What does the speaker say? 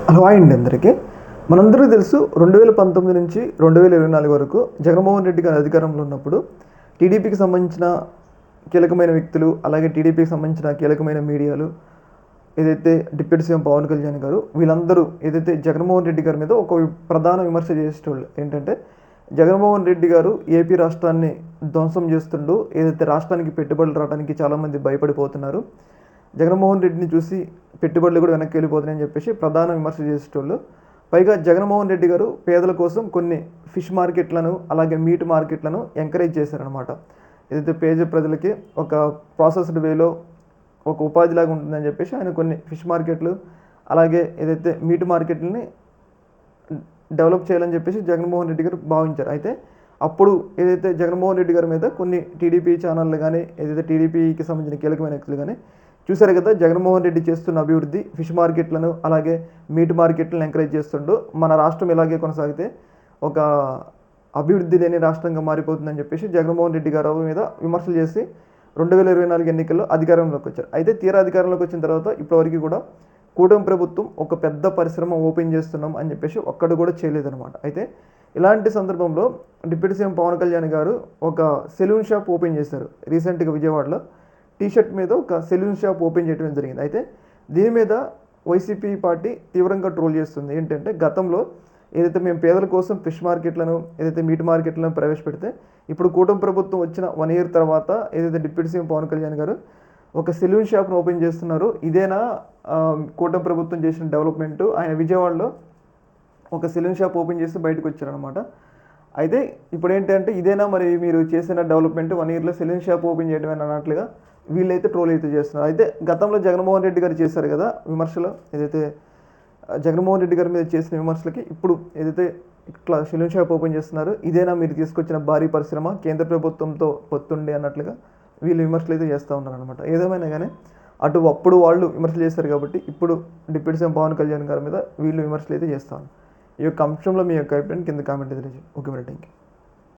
Hello అండి అందరికీ. మనందరికీ తెలుసు 2019 నుంచి 2024 వరకు జగన్మోహన్ రెడ్డి గారు అధికారంలో ఉన్నప్పుడు టీడీపీకి సంబంధించిన కీలకమైన వ్యక్తులు, అలాగే టీడీపీకి సంబంధించిన కీలకమైన మీడియాలు, ఏదైతే డిప్యూటీ సీఎం పవన్ కళ్యాణ్ గారు, వీళ్ళందరూ ఏదైతే జగన్మోహన్ రెడ్డి గారి మీద ఒక ప్రధాన విమర్శ చేసేటోళ్ళు ఏంటంటే, జగన్మోహన్ రెడ్డి గారు ఏపీ రాష్ట్రాన్ని ధ్వంసం చేస్తుండు, ఏదైతే రాష్ట్రానికి పెట్టుబడులు రావడానికి చాలామంది భయపడిపోతున్నారు, జగన్మోహన్ రెడ్డిని చూసి పెట్టుబడులు కూడా వెనక్కి వెళ్ళిపోతున్నాయని చెప్పేసి ప్రధాన విమర్శ చేసేటోళ్ళు. పైగా జగన్మోహన్ రెడ్డి గారు పేదల కోసం కొన్ని ఫిష్ మార్కెట్లను, అలాగే మీట్ మార్కెట్లను ఎంకరేజ్ చేశారనమాట. ఏదైతే పేద ప్రజలకి ఒక ప్రాసెస్డ్ వేలో ఒక ఉపాధిలాగా ఉంటుందని చెప్పేసి ఆయన కొన్ని ఫిష్ మార్కెట్లు, అలాగే ఏదైతే మీట్ మార్కెట్లని డెవలప్ చేయాలని చెప్పేసి జగన్మోహన్ రెడ్డి గారు భావించారు. అయితే అప్పుడు ఏదైతే జగన్మోహన్ రెడ్డి గారి మీద కొన్ని టీడీపీ ఛానళ్ళు కానీ, ఏదైతే టీడీపీకి సంబంధించిన కీలకమైన వ్యక్తులు కానీ చూశారు కదా, జగన్మోహన్ రెడ్డి చేస్తున్న అభివృద్ధి ఫిష్ మార్కెట్లను, అలాగే మీట్ మార్కెట్లను ఎంకరేజ్ చేస్తుండూ మన రాష్ట్రం ఇలాగే కొనసాగితే ఒక అభివృద్ధి లేని రాష్ట్రంగా మారిపోతుందని చెప్పేసి జగన్మోహన్ రెడ్డి గారు మీద విమర్శలు చేసి 2024 ఎన్నికల్లో అధికారంలోకి వచ్చారు. అయితే తీరా అధికారంలోకి వచ్చిన తర్వాత ఇప్పటివరకు కూడా కూటమి ప్రభుత్వం ఒక పెద్ద పరిశ్రమ ఓపెన్ చేస్తున్నాం అని చెప్పేసి ఒక్కడు కూడా చేయలేదన్నమాట. అయితే ఇలాంటి సందర్భంలో డిప్యూటీ సీఎం పవన్ కళ్యాణ్ గారు ఒక సెలూన్ షాప్ ఓపెన్ చేశారు రీసెంట్గా విజయవాడలో. టీషర్ట్ మీద ఒక సెలూన్ షాప్ ఓపెన్ చేయడం జరిగింది. అయితే దీని మీద వైసీపీ పార్టీ తీవ్రంగా ట్రోల్ చేస్తుంది. ఏంటంటే గతంలో ఏదైతే మేము పేదల కోసం ఫిష్ మార్కెట్లను, ఏదైతే మీట్ మార్కెట్లను ప్రవేశపెడితే, ఇప్పుడు కూటమి ప్రభుత్వం వచ్చిన 1 year తర్వాత ఏదైతే డిప్యూటీ సీఎం పవన్ కళ్యాణ్ గారు ఒక సెలూన్ షాప్ను ఓపెన్ చేస్తున్నారు, ఇదేనా కూటమి ప్రభుత్వం చేసిన డెవలప్మెంట్? ఆయన విజయవాడలో ఒక సెలూన్ షాప్ ఓపెన్ చేసి బయటకు వచ్చారనమాట. అయితే ఇప్పుడు ఏంటంటే ఇదేనా మరి మీరు చేసిన డెవలప్మెంట్, 1 yearలో సెలూన్ షాప్ ఓపెన్ చేయడం అన్నట్లుగా వీళ్ళైతే ట్రోల్ అయితే చేస్తున్నారు. అయితే గతంలో జగన్మోహన్ రెడ్డి గారు చేశారు కదా విమర్శలు, ఏదైతే జగన్మోహన్ రెడ్డి గారి మీద చేసిన విమర్శలకి ఇప్పుడు ఏదైతే ఇట్లా సెలూన్ షాప్ ఓపెన్ చేస్తున్నారు, ఇదేనా మీరు తీసుకొచ్చిన భారీ పరిశ్రమ, కేంద్ర ప్రభుత్వంతో పొత్తుండి అన్నట్లుగా వీళ్ళు విమర్శలు అయితే చేస్తూ ఉన్నారు అనమాట. ఏదేమైనా కానీ అప్పుడు వాళ్ళు విమర్శలు చేశారు కాబట్టి ఇప్పుడు డిప్యూటీ సీఎం పవన్ కళ్యాణ్ గారి మీద వీళ్ళు విమర్శలు అయితే చేస్తాను. ఈ యొక్క అంశంలో మీ యొక్క అభిప్రాయం కింద కామెంట్ తెలియజేయండి. ఓకే మరి, థ్యాంక్ యూ.